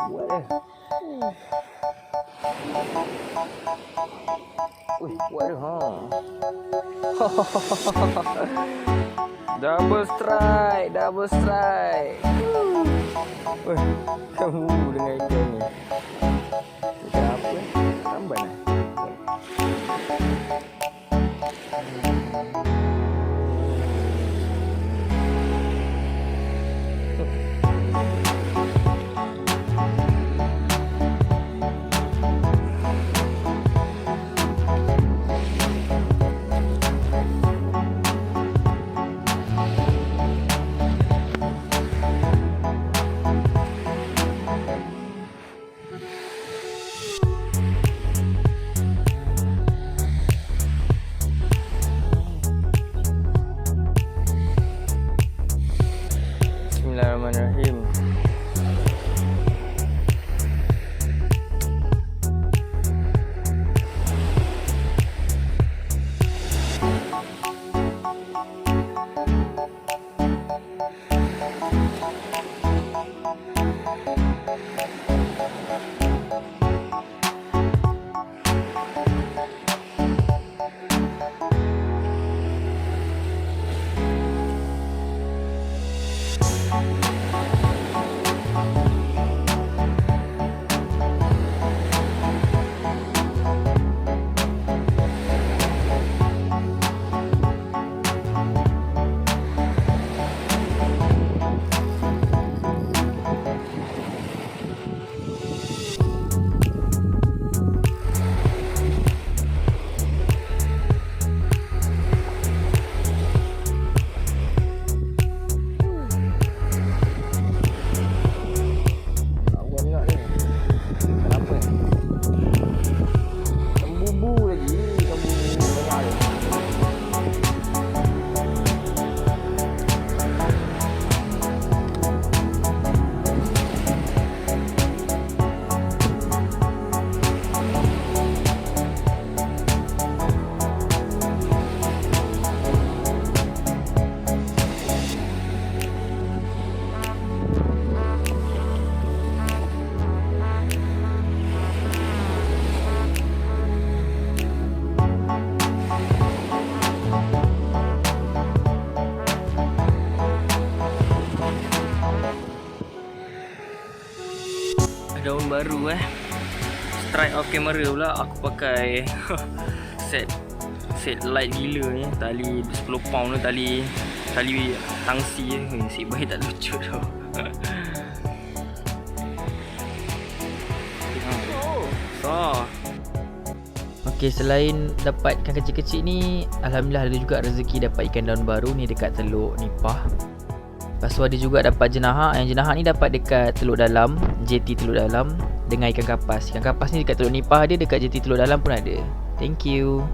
Buat dia. Wih, buat dia. Double strike, double strike. Wih, kamu dengan ikan ni. Ikan apa? Tamban lah. Bismillahirrahmanirrahim. Daun baru strike off kamera pula aku pakai set light gila ni, tali 10 pound tu, tali tangsi si baik tak lucu tau. Okey, selain dapat ikan kecil-kecil ni, Alhamdulillah ada juga rezeki dapat ikan daun baru ni dekat Teluk Nipah. Lepas tu ada juga dapat jenahak. Yang jenahak ni dapat dekat Teluk Dalam, Jeti Teluk Dalam, dengan ikan kapas. Ikan kapas ni dekat Teluk Nipah ada, dekat Jeti Teluk Dalam pun ada. Thank you.